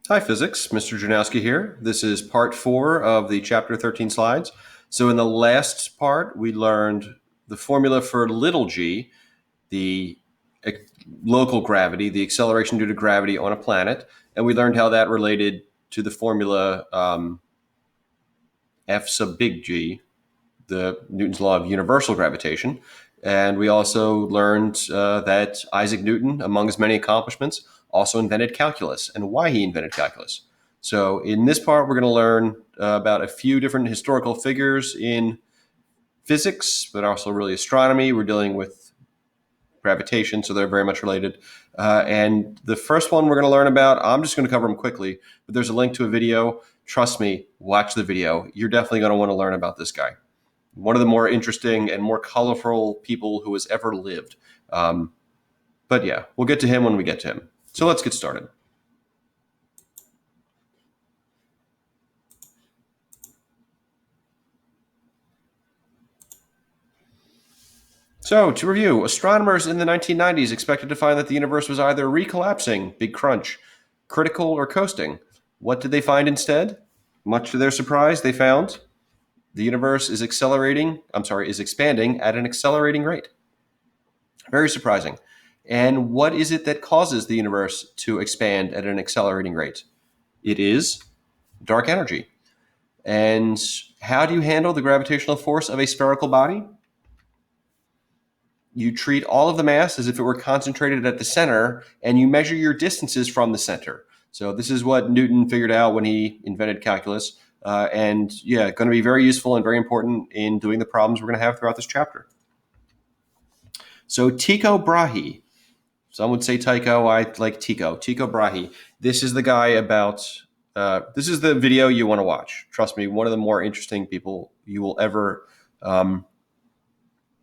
Hi, physics. Mr. Janowski here. This is part 4 of the chapter 13 slides. So in the last part, we learned the formula for little g, the local gravity, the acceleration due to gravity on a planet, and we learned how that related to the formula F sub big G, the Newton's law of universal gravitation. And we also learned that Isaac Newton, among his many accomplishments, also invented calculus and why he invented calculus. So in this part, we're going to learn about a few different historical figures in physics, but also really astronomy. We're dealing with gravitation, so they're very much related. And the first one we're going to learn about, I'm just going to cover them quickly, but there's a link to a video. Trust me, watch the video. You're definitely going to want to learn about this guy. One of the more interesting and more colorful people who has ever lived. But yeah, we'll get to him when we get to him. So let's get started. So to review, astronomers in the 1990s expected to find that the universe was either recollapsing, big crunch, critical, or coasting. What did they find instead? Much to their surprise, they found the universe is expanding at an accelerating rate. Very surprising. And what is it that causes the universe to expand at an accelerating rate? It is dark energy. And how do you handle the gravitational force of a spherical body? You treat all of the mass as if it were concentrated at the center, and you measure your distances from the center. So this is what Newton figured out when he invented calculus. And yeah, going to be very useful and very important in doing the problems we're going to have throughout this chapter. So Tycho Brahe. Some would say Tycho. I like Tycho. Tycho Brahe. This is the guy about. This is the video you want to watch. Trust me, one of the more interesting people you will ever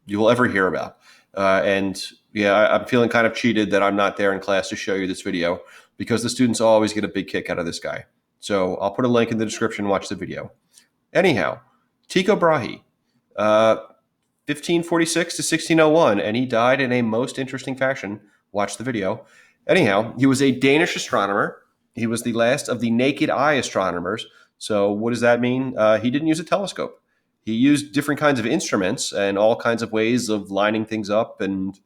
hear about. And yeah, I'm feeling kind of cheated that I'm not there in class to show you this video because the students always get a big kick out of this guy. So I'll put a link in the description. Watch the video. Anyhow, Tycho Brahe. 1546 to 1601, and he died in a most interesting fashion. Watch the video. Anyhow, he was a Danish astronomer. He was the last of the naked eye astronomers. So what does that mean? He didn't use a telescope. He used different kinds of instruments and all kinds of ways of lining things up and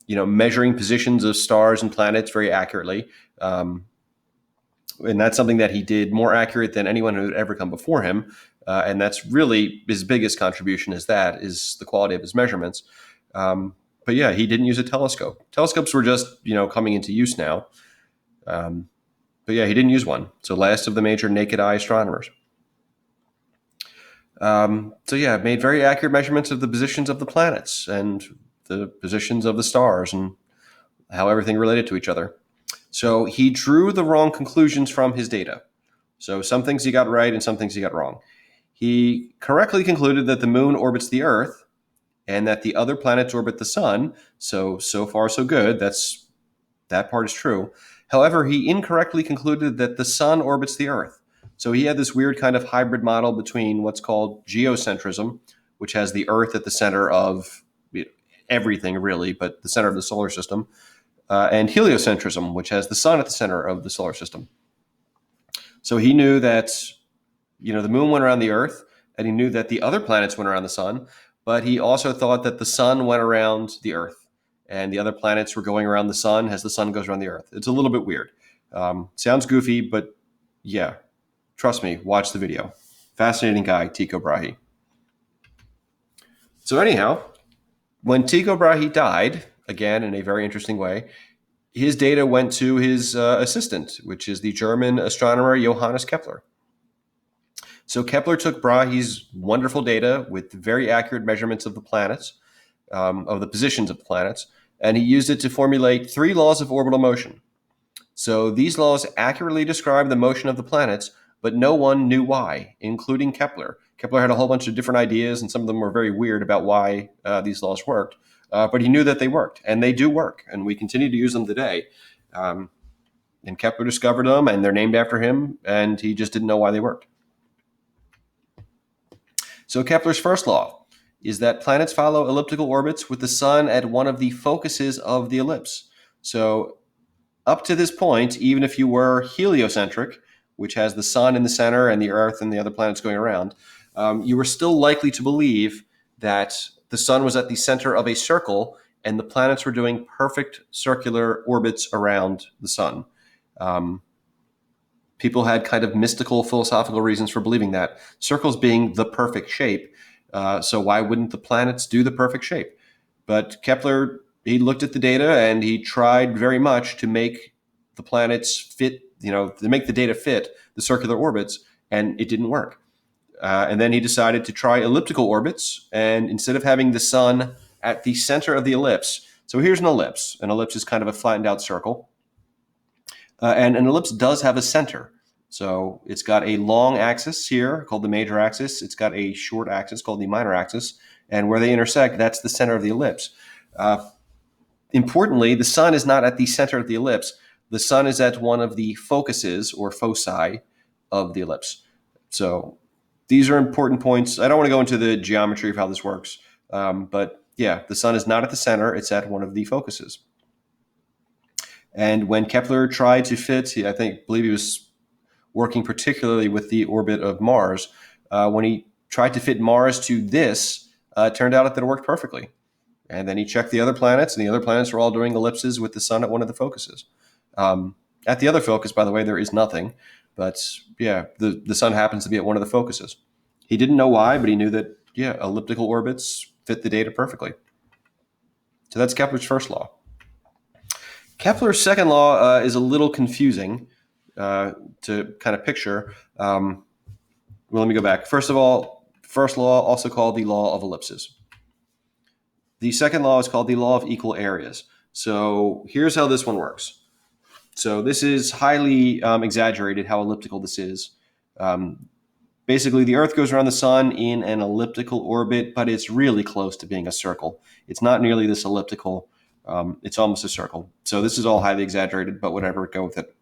measuring positions of stars and planets very accurately. And that's something that he did more accurate than anyone who had ever come before him. And that's really his biggest contribution is the quality of his measurements. But yeah, he didn't use a telescope. Telescopes were just, coming into use now. But yeah, he didn't use one. So last of the major naked eye astronomers. Made very accurate measurements of the positions of the planets and the positions of the stars and how everything related to each other. So he drew the wrong conclusions from his data. So some things he got right and some things he got wrong. He correctly concluded that the moon orbits the Earth and that the other planets orbit the sun. So far, so good. That part is true. However, he incorrectly concluded that the sun orbits the Earth. So he had this weird kind of hybrid model between what's called geocentrism, which has the Earth at the center of everything, really, but the center of the solar system, and heliocentrism, which has the sun at the center of the solar system. So he knew that the moon went around the Earth, and he knew that the other planets went around the sun, but he also thought that the sun went around the Earth, and the other planets were going around the sun as the sun goes around the Earth. It's a little bit weird. Sounds goofy, but yeah, trust me, watch the video. Fascinating guy, Tycho Brahe. So anyhow, when Tycho Brahe died, again, in a very interesting way, his data went to his assistant, which is the German astronomer Johannes Kepler. So Kepler took Brahe's wonderful data with very accurate measurements of the planets, of the positions of the planets, and he used it to formulate 3 laws of orbital motion. So these laws accurately describe the motion of the planets, but no one knew why, including Kepler. Kepler had a whole bunch of different ideas, and some of them were very weird about why these laws worked. But he knew that they worked, and they do work, and we continue to use them today. And Kepler discovered them, and they're named after him, and he just didn't know why they worked. So Kepler's first law is that planets follow elliptical orbits with the sun at one of the focuses of the ellipse. So up to this point, even if you were heliocentric, which has the sun in the center and the Earth and the other planets going around, you were still likely to believe that the sun was at the center of a circle and the planets were doing perfect circular orbits around the sun. People had kind of mystical philosophical reasons for believing that. Circles being the perfect shape, so why wouldn't the planets do the perfect shape? But Kepler, he looked at the data and he tried very much to make the planets fit, to make the data fit the circular orbits, and it didn't work. And then he decided to try elliptical orbits, and instead of having the sun at the center of the ellipse, so here's an ellipse. An ellipse is kind of a flattened out circle. And an ellipse does have a center. So it's got a long axis here called the major axis. It's got a short axis called the minor axis. And where they intersect, that's the center of the ellipse. Importantly, the sun is not at the center of the ellipse. The sun is at one of the focuses or foci of the ellipse. So these are important points. I don't want to go into the geometry of how this works. But yeah, the sun is not at the center. It's at one of the focuses. And when Kepler tried to fit, believe he was working particularly with the orbit of Mars. When he tried to fit Mars to this, it turned out that it worked perfectly. And then he checked the other planets, and the other planets were all doing ellipses with the sun at one of the focuses. At the other focus, by the way, there is nothing. But yeah, the sun happens to be at one of the focuses. He didn't know why, but he knew that, elliptical orbits fit the data perfectly. So that's Kepler's first law. Kepler's second law is a little confusing to kind of picture. Well, let me go back. First of all, first law, also called the law of ellipses. The second law is called the law of equal areas. So here's how this one works. So this is highly exaggerated how elliptical this is. Basically, the Earth goes around the sun in an elliptical orbit, but it's really close to being a circle. It's not nearly this elliptical. It's almost a circle. So this is all highly exaggerated, but whatever, go with it.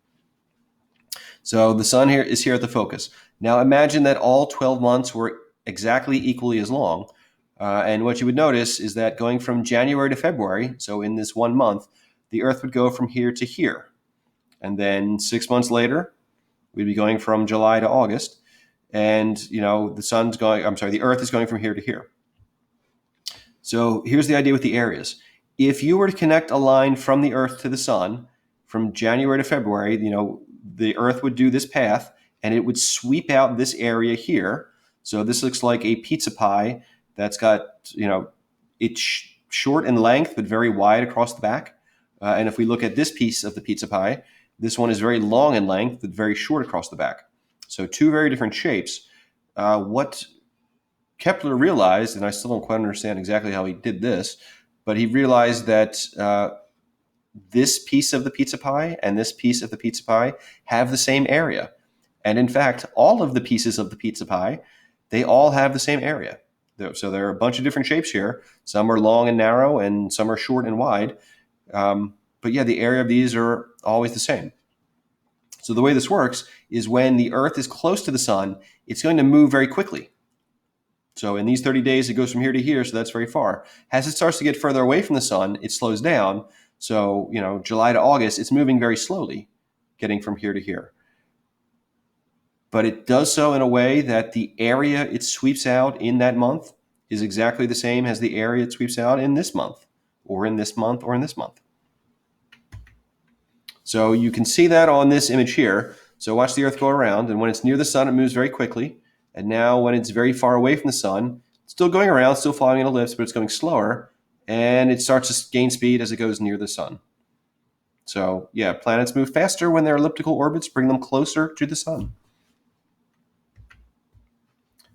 So the sun is here at the focus. Now imagine that all 12 months were exactly equally as long. And what you would notice is that going from January to February, so in this 1 month, the Earth would go from here to here. And then 6 months later, we'd be going from July to August. And, the Earth is going from here to here. So here's the idea with the areas. If you were to connect a line from the Earth to the sun, from January to February, the Earth would do this path, and it would sweep out this area here. So this looks like a pizza pie that's got, it's short in length, but very wide across the back. And if we look at this piece of the pizza pie, this one is very long in length, but very short across the back. So two very different shapes. What Kepler realized, and I still don't quite understand exactly how he did this, but he realized that this piece of the pizza pie and this piece of the pizza pie have the same area. And in fact, all of the pieces of the pizza pie, they all have the same area. So there are a bunch of different shapes here. Some are long and narrow, and some are short and wide. But yeah, the area of these are always the same. So the way this works is when the Earth is close to the sun, it's going to move very quickly. So in these 30 days, it goes from here to here, so that's very far. As it starts to get further away from the sun, it slows down. So, July to August, it's moving very slowly, getting from here to here. But it does so in a way that the area it sweeps out in that month is exactly the same as the area it sweeps out in this month, or in this month, or in this month. So you can see that on this image here. So watch the Earth go around, and when it's near the sun, it moves very quickly. And now when it's very far away from the sun, it's still going around, still following an ellipse, but it's going slower. And it starts to gain speed as it goes near the sun. So yeah, planets move faster when their elliptical orbits bring them closer to the sun.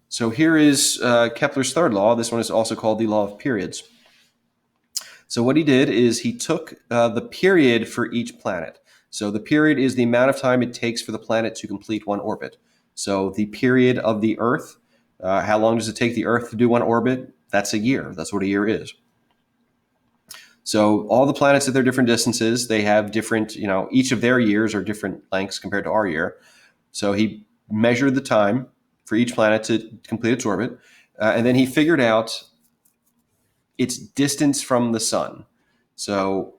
So here is Kepler's third law. This one is also called the law of periods. So what he did is he took the period for each planet. So the period is the amount of time it takes for the planet to complete one orbit. So the period of the Earth, how long does it take the Earth to do one orbit? That's a year. That's what a year is. So all the planets at their different distances, they have different, each of their years are different lengths compared to our year. So he measured the time for each planet to complete its orbit, and then he figured out its distance from the sun. So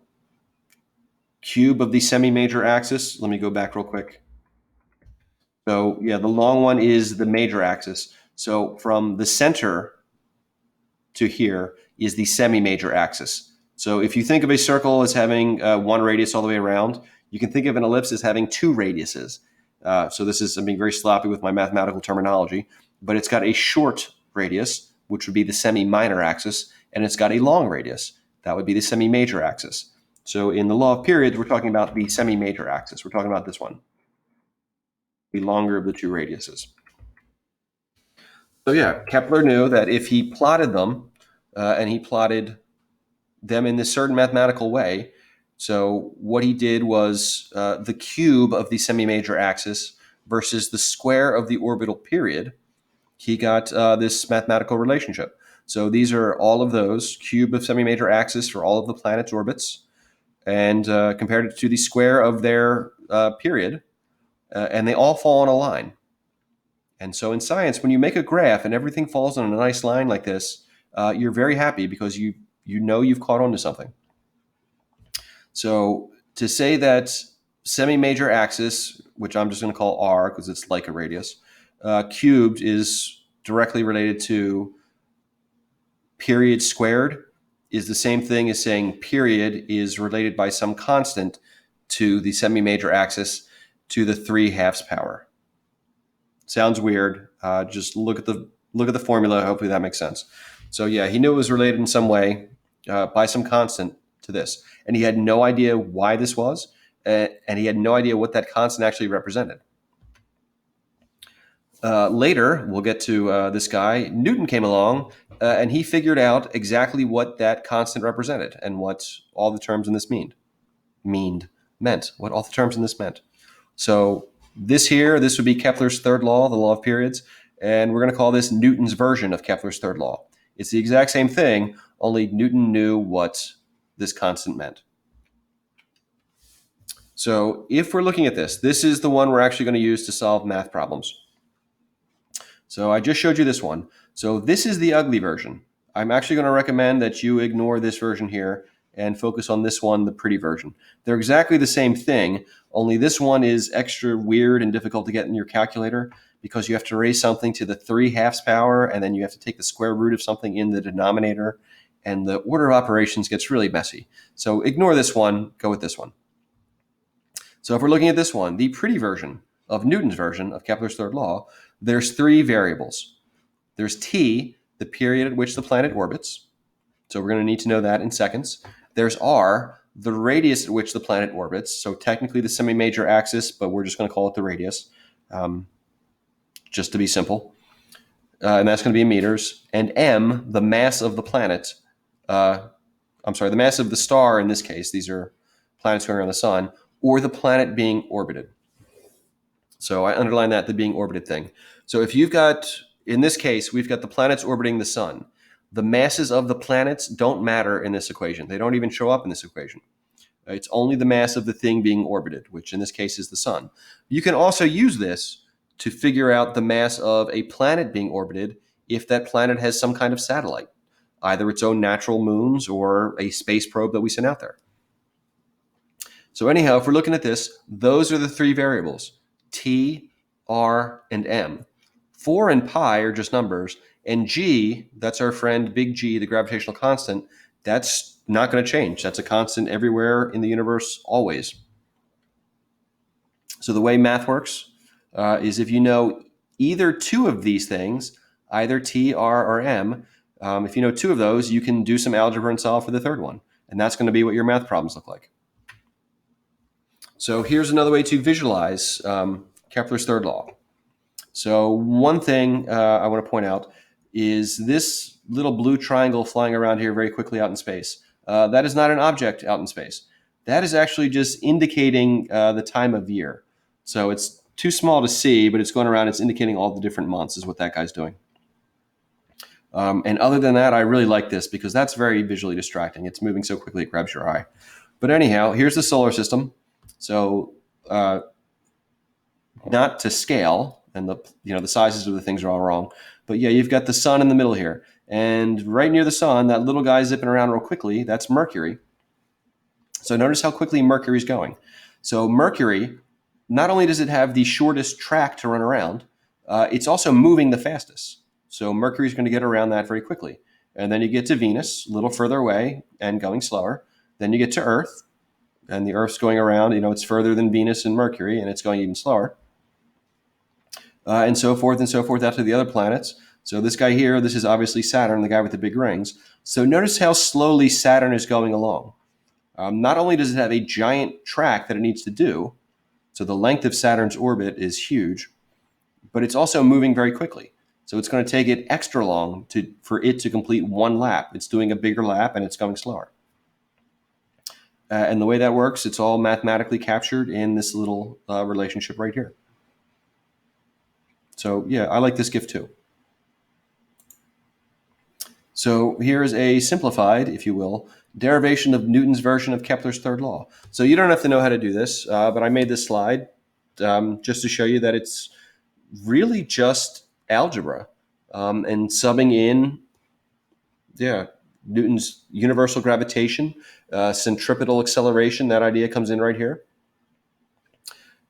cube of the semi-major axis. Let me go back real quick. So yeah, the long one is the major axis. So from the center to here is the semi-major axis. So if you think of a circle as having one radius all the way around, you can think of an ellipse as having two radiuses. So this is, I'm being very sloppy with my mathematical terminology, but it's got a short radius, which would be the semi-minor axis, and it's got a long radius. That would be the semi-major axis. So in the law of periods, we're talking about the semi-major axis. We're talking about this one, the longer of the two radiuses. So yeah, Kepler knew that if he plotted them, and he plotted them in this certain mathematical way, so what he did was the cube of the semi-major axis versus the square of the orbital period, he got this mathematical relationship. So these are all of those, cube of semi-major axis for all of the planets' orbits, and compared it to the square of their period, and they all fall on a line. And so in science, when you make a graph and everything falls on a nice line like this, you're very happy because you know you've caught on to something. So to say that semi-major axis, which I'm just going to call r because it's like a radius, cubed is directly related to period squared is the same thing as saying period is related by some constant to the semi-major axis to the 3/2 power. Sounds weird. Just look at the formula. Hopefully that makes sense. So yeah, he knew it was related in some way by some constant to this, and he had no idea why this was, and he had no idea what that constant actually represented. Later, we'll get to this guy. Newton came along, and he figured out exactly what that constant represented and what all the terms in this meant. What all the terms in this meant. So this would be Kepler's third law, the law of periods, and we're going to call this Newton's version of Kepler's third law. It's the exact same thing, only Newton knew what this constant meant. So if we're looking at this is the one we're actually going to use to solve math problems. So I just showed you this one. So this is the ugly version. I'm actually going to recommend that you ignore this version here and focus on this one, the pretty version. They're exactly the same thing, only this one is extra weird and difficult to get in your calculator because you have to raise something to the 3/2 power, and then you have to take the square root of something in the denominator, and the order of operations gets really messy. So ignore this one, go with this one. So if we're looking at this one, the pretty version of Newton's version of Kepler's third law, there's three variables. There's t, the period at which the planet orbits. So we're going to need to know that in seconds. There's r, the radius at which the planet orbits. So technically the semi-major axis, but we're just going to call it the radius, just to be simple. And that's going to be in meters. And m, the mass of the planet. The mass of the star in this case. These are planets going around the sun, or the planet being orbited. So I underline that, the being orbited thing. So if you've got, in this case, we've got the planets orbiting the sun. The masses of the planets don't matter in this equation. They don't even show up in this equation. It's only the mass of the thing being orbited, which in this case is the sun. You can also use this to figure out the mass of a planet being orbited if that planet has some kind of satellite, either its own natural moons or a space probe that we send out there. So anyhow, if we're looking at this, those are the three variables, t, r, and m. 4 and pi are just numbers, and g, that's our friend big G, the gravitational constant, that's not going to change. That's a constant everywhere in the universe, always. So the way math works is if you know either two of these things, either t, r, or m, if you know two of those, you can do some algebra and solve for the third one. And that's going to be what your math problems look like. So here's another way to visualize Kepler's third law. So one thing I want to point out is this little blue triangle flying around here very quickly out in space. That is not an object out in space. That is actually just indicating the time of year. So it's too small to see, but it's going around, it's indicating all the different months is what that guy's doing. And other than that, I really like this because that's very visually distracting. It's moving so quickly it grabs your eye. But anyhow, here's the solar system. So not to scale, and the sizes of the things are all wrong. But yeah, you've got the sun in the middle here. And right near the sun, that little guy zipping around real quickly, that's Mercury. So notice how quickly Mercury's going. So Mercury, not only does it have the shortest track to run around, it's also moving the fastest. So Mercury's going to get around that very quickly. And then you get to Venus, a little further away and going slower. Then you get to Earth, and the Earth's going around, it's further than Venus and Mercury, and it's going even slower. And so forth out to the other planets. So this guy here, this is obviously Saturn, the guy with the big rings. So notice how slowly Saturn is going along. Not only does it have a giant track that it needs to do, so the length of Saturn's orbit is huge, but it's also moving very quickly. So it's going to take it extra long for it to complete one lap. It's doing a bigger lap and it's going slower. And the way that works, it's all mathematically captured in this little relationship right here. So yeah, I like this gift too. So here's a simplified, if you will, derivation of Newton's version of Kepler's third law. So you don't have to know how to do this, but I made this slide just to show you that it's really just algebra and subbing in, Newton's universal gravitation, centripetal acceleration. That idea comes in right here.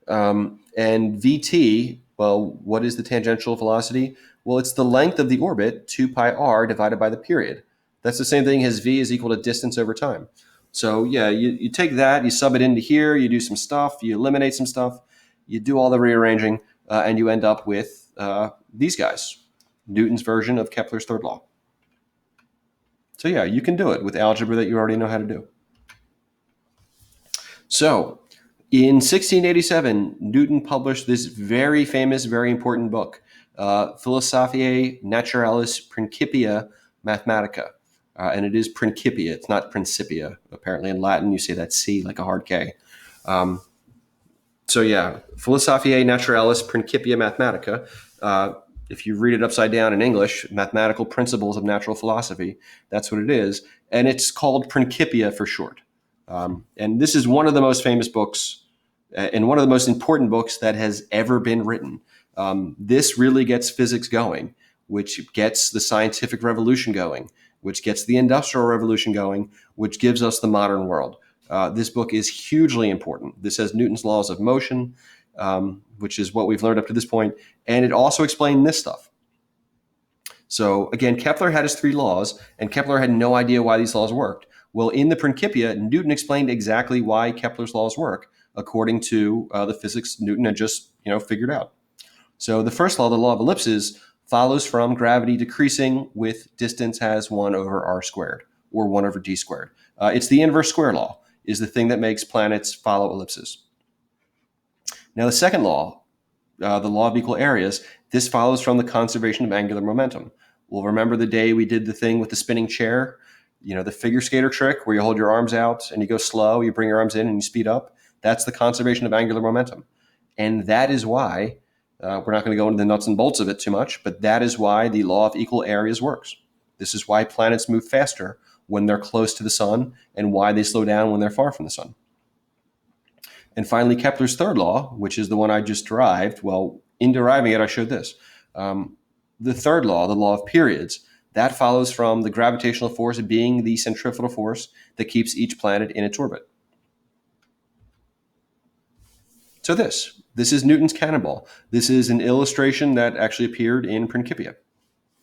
And VT, well, what is the tangential velocity? Well, it's the length of the orbit, 2 pi r divided by the period. That's the same thing as v is equal to distance over time. So yeah, you take that, you sub it into here, you do some stuff, you eliminate some stuff, you do all the rearranging, and you end up with these guys, Newton's version of Kepler's third law. So yeah, you can do it with algebra that you already know how to do. So in 1687, Newton published this very famous, very important book, Philosophiae Naturalis Principia Mathematica. And it is Principia, it's not Principia. Apparently in Latin, you say that C like a hard K. So yeah, Philosophiae Naturalis Principia Mathematica. If you read it upside down in English, Mathematical Principles of Natural Philosophy, that's what it is. And it's called Principia for short. And this is one of the most famous books and one of the most important books that has ever been written. This really gets physics going, which gets the scientific revolution going, which gets the industrial revolution going, which gives us the modern world. This book is hugely important. This has Newton's laws of motion, which is what we've learned up to this point, and it also explained this stuff. So again, Kepler had his 3 laws, and Kepler had no idea why these laws worked. Well, in the Principia, Newton explained exactly why Kepler's laws work, according to the physics Newton had just figured out. So the first law, the law of ellipses, follows from gravity decreasing with distance has 1 over r squared, or 1 over d squared. It's the inverse square law, is the thing that makes planets follow ellipses. Now the second law, the law of equal areas, this follows from the conservation of angular momentum. Well, remember the day we did the thing with the spinning chair, the figure skater trick where you hold your arms out and you go slow, you bring your arms in and you speed up? That's the conservation of angular momentum. And that is why, we're not going to go into the nuts and bolts of it too much, but that is why the law of equal areas works. This is why planets move faster when they're close to the sun and why they slow down when they're far from the sun. And finally, Kepler's third law, which is the one I just derived. Well, in deriving it, I showed this. The third law, the law of periods, that follows from the gravitational force being the centrifugal force that keeps each planet in its orbit. So this is Newton's cannonball. This is an illustration that actually appeared in Principia.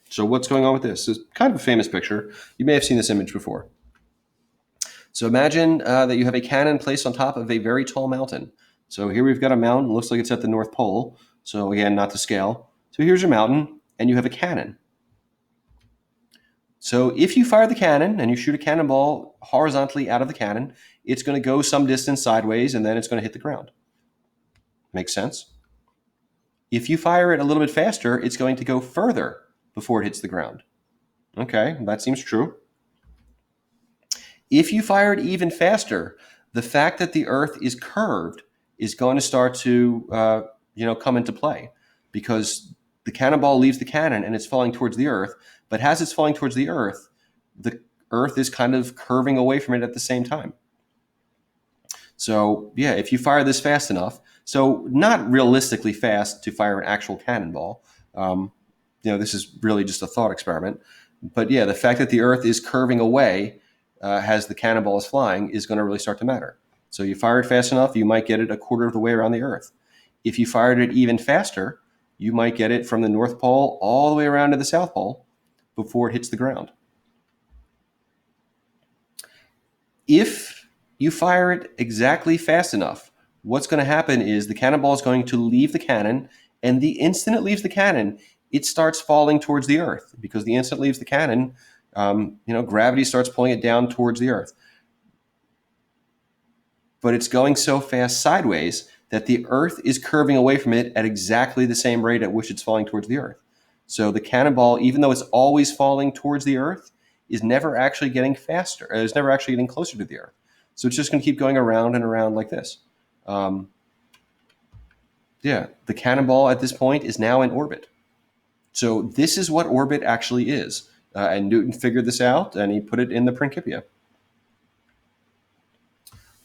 So what's going on with this? It's kind of a famous picture. You may have seen this image before. So imagine that you have a cannon placed on top of a very tall mountain. So here we've got a mountain. Looks like it's at the North Pole. So again, not to scale. So here's your mountain, and you have a cannon. So if you fire the cannon and you shoot a cannonball horizontally out of the cannon, it's going to go some distance sideways, and then it's going to hit the ground. Makes sense? If you fire it a little bit faster, it's going to go further before it hits the ground. Okay, that seems true. If you fire it even faster, the fact that the Earth is curved is going to start to come into play, because the cannonball leaves the cannon and it's falling towards the Earth, but as it's falling towards the Earth is kind of curving away from it at the same time. So yeah, if you fire this fast enough, so not realistically fast to fire an actual cannonball, this is really just a thought experiment, but yeah, the fact that the Earth is curving away as the cannonball is flying is going to really start to matter. So you fire it fast enough, you might get it a quarter of the way around the Earth. If you fired it even faster, you might get it from the North Pole all the way around to the South Pole before it hits the ground. If you fire it exactly fast enough, what's going to happen is the cannonball is going to leave the cannon, and the instant it leaves the cannon, it starts falling towards the Earth, because the instant it leaves the cannon, gravity starts pulling it down towards the Earth. But it's going so fast sideways that the Earth is curving away from it at exactly the same rate at which it's falling towards the Earth. So the cannonball, even though it's always falling towards the Earth, is never actually getting faster. It's never actually getting closer to the Earth. So it's just going to keep going around and around like this. The cannonball at this point is now in orbit. So this is what orbit actually is. And Newton figured this out, and he put it in the Principia.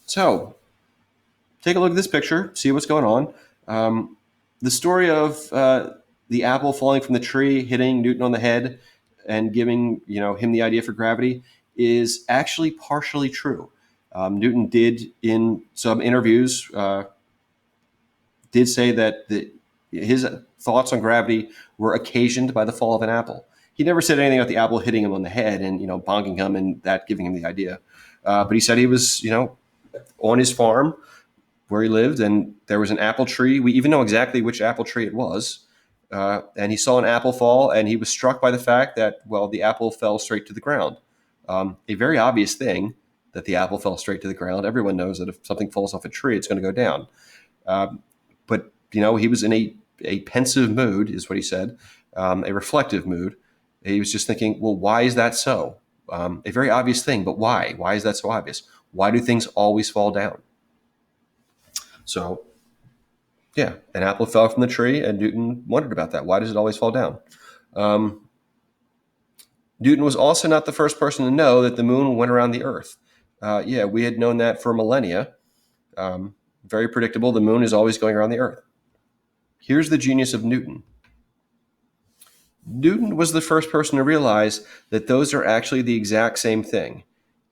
So take a look at this picture, see what's going on. The story of the apple falling from the tree, hitting Newton on the head, and giving him the idea for gravity is actually partially true. Newton did, in some interviews, did say that his thoughts on gravity were occasioned by the fall of an apple. He never said anything about the apple hitting him on the head and bonking him and that giving him the idea. But he said he was on his farm where he lived, and there was an apple tree. We even know exactly which apple tree it was. And he saw an apple fall, and he was struck by the fact that, the apple fell straight to the ground. A very obvious thing that the apple fell straight to the ground. Everyone knows that if something falls off a tree, it's going to go down. But he was in a pensive mood, is what he said, a reflective mood. He was just thinking, well, why is that so? A very obvious thing, but why? Why is that so obvious? Why do things always fall down? So, an apple fell from the tree, and Newton wondered about that. Why does it always fall down? Newton was also not the first person to know that the moon went around the Earth. We had known that for millennia. Very predictable. The moon is always going around the Earth. Here's the genius of Newton. Newton was the first person to realize that those are actually the exact same thing.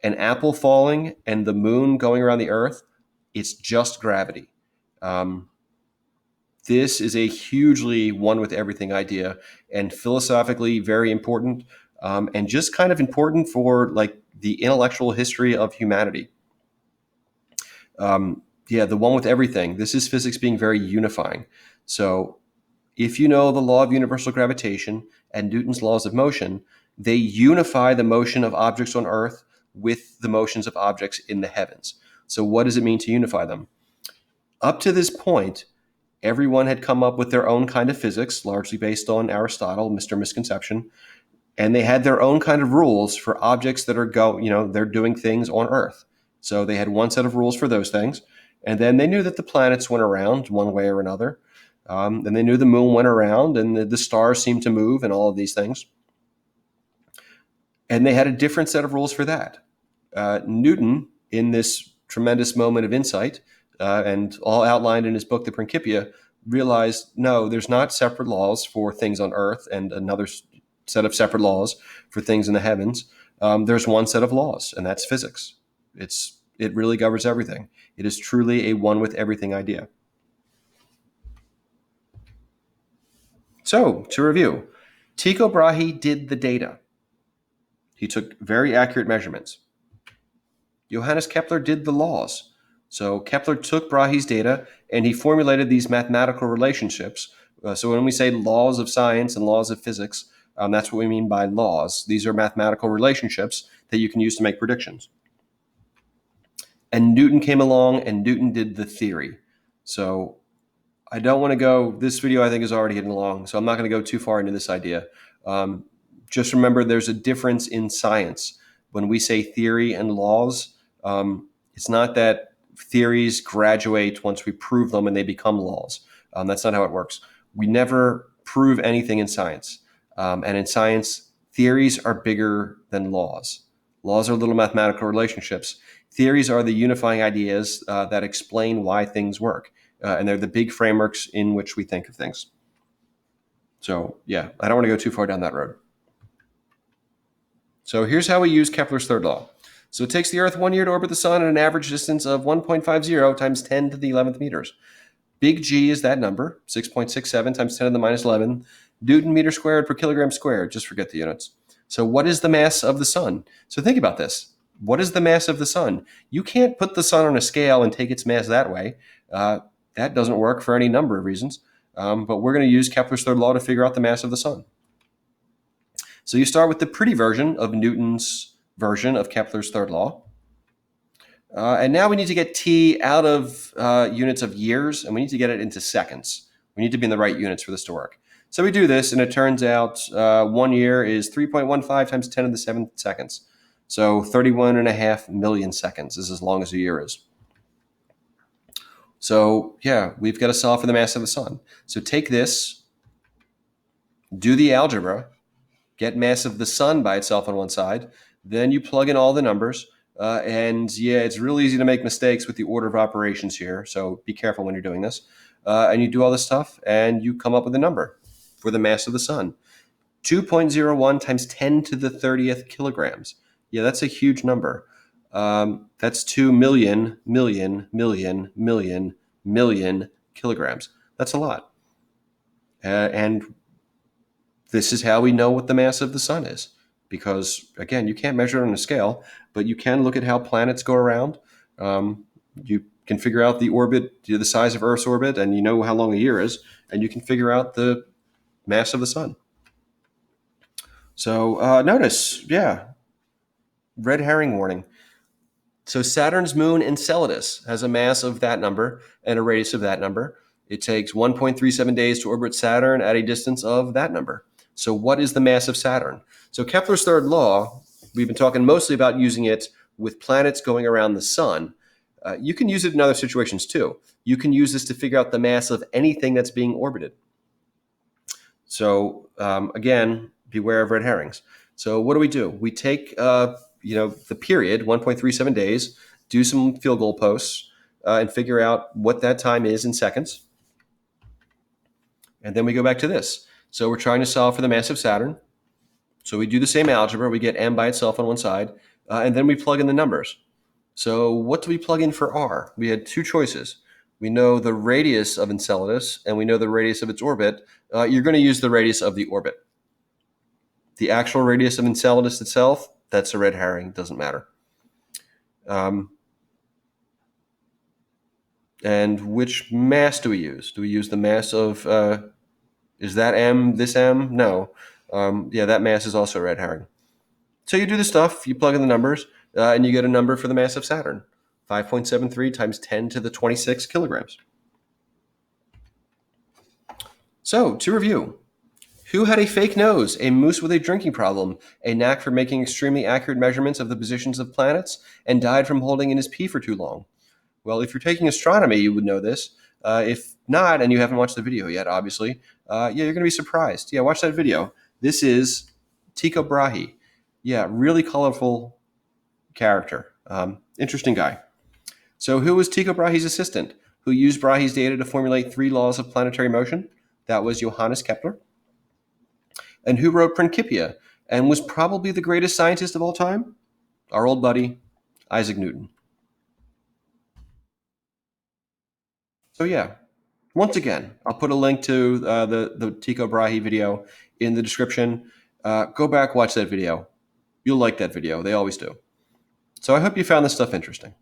An apple falling and the moon going around the Earth, it's just gravity. This is a hugely one with everything idea, and philosophically very important, and just kind of important for the intellectual history of humanity. The one with everything. This is physics being very unifying. So if you know the law of universal gravitation and Newton's laws of motion, they unify the motion of objects on Earth with the motions of objects in the heavens. So what does it mean to unify them? Up to this point, everyone had come up with their own kind of physics, largely based on Aristotle, Mr. Misconception, and they had their own kind of rules for objects that are they're doing things on Earth. So they had one set of rules for those things, and then they knew that the planets went around one way or another. And they knew the moon went around, and the stars seemed to move, and all of these things. And they had a different set of rules for that. Newton, in this tremendous moment of insight, and all outlined in his book, The Principia, realized, no, there's not separate laws for things on Earth and another set of separate laws for things in the heavens. There's one set of laws, and that's physics. It really governs everything. It is truly a one with everything idea. So, to review, Tycho Brahe did the data. He took very accurate measurements. Johannes Kepler did the laws. So Kepler took Brahe's data and he formulated these mathematical relationships. So when we say laws of science and laws of physics, that's what we mean by laws. These are mathematical relationships that you can use to make predictions. And Newton came along and Newton did the theory. So I don't want to go, this video I think is already getting long, so I'm not going to go too far into this idea. Just remember there's a difference in science. When we say theory and laws, it's not that theories graduate once we prove them and they become laws. That's not how it works. We never prove anything in science. And in science, theories are bigger than laws. Laws are little mathematical relationships. Theories are the unifying ideas that explain why things work. And they're the big frameworks in which we think of things. So, I don't want to go too far down that road. So here's how we use Kepler's third law. So it takes the Earth 1 year to orbit the Sun at an average distance of 1.50 times 10 to the 11th meters. Big G is that number, 6.67 times 10 to the minus 11 Newton meter squared per kilogram squared. Just forget the units. So what is the mass of the Sun? So think about this. What is the mass of the Sun? You can't put the Sun on a scale and take its mass that way. That doesn't work for any number of reasons. But we're going to use Kepler's third law to figure out the mass of the Sun. So you start with the pretty version of Newton's version of Kepler's third law. And now we need to get t out of units of years, and we need to get it into seconds. We need to be in the right units for this to work. So we do this, and it turns out 1 year is 3.15 times 10 to the 7th seconds. So 31.5 million seconds is as long as a year is. So yeah, we've got to solve for the mass of the Sun. So take this, do the algebra, get mass of the Sun by itself on one side, then you plug in all the numbers. And yeah, it's real easy to make mistakes with the order of operations here. So be careful when you're doing this. And you do all this stuff and you come up with a number for the mass of the Sun. 2.01 times 10 to the 30th kilograms. Yeah, that's a huge number. That's 2 million kilograms. That's a lot. And this is how we know what the mass of the Sun is. Because, again, you can't measure it on a scale, but you can look at how planets go around. You can figure out the orbit, the size of Earth's orbit, and you know how long a year is, and you can figure out the mass of the Sun. So notice, yeah, red herring warning. So Saturn's moon Enceladus has a mass of that number and a radius of that number. It takes 1.37 days to orbit Saturn at a distance of that number. So what is the mass of Saturn? So Kepler's third law, we've been talking mostly about using it with planets going around the Sun. You can use it in other situations too. You can use this to figure out the mass of anything that's being orbited. So again, beware of red herrings. So what do? We take the period, 1.37 days, do some field goal posts, and figure out what that time is in seconds. And then we go back to this. So we're trying to solve for the mass of Saturn. So we do the same algebra. We get m by itself on one side, and then we plug in the numbers. So what do we plug in for r? We had two choices. We know the radius of Enceladus, and we know the radius of its orbit. You're going to use the radius of the orbit. The actual radius of Enceladus itself, that's a red herring. It doesn't matter. And which mass do we use? Do we use the mass of, is that m, this m? No. Yeah, that mass is also a red herring. So you do the stuff, you plug in the numbers, and you get a number for the mass of Saturn, 5.73 times 10 to the 26 kilograms. So to review, who had a fake nose, a moose with a drinking problem, a knack for making extremely accurate measurements of the positions of planets, and died from holding in his pee for too long? Well, if you're taking astronomy, you would know this. If not, and you haven't watched the video yet, obviously, yeah, you're going to be surprised. Yeah, watch that video. This is Tycho Brahe. Yeah, really colorful character. Interesting guy. So who was Tycho Brahe's assistant, who used Brahe's data to formulate 3 laws of planetary motion? That was Johannes Kepler. And who wrote Principia and was probably the greatest scientist of all time? Our old buddy, Isaac Newton. So yeah, once again, I'll put a link to the Tycho Brahe video in the description. Go back, watch that video. You'll like that video. They always do. So I hope you found this stuff interesting.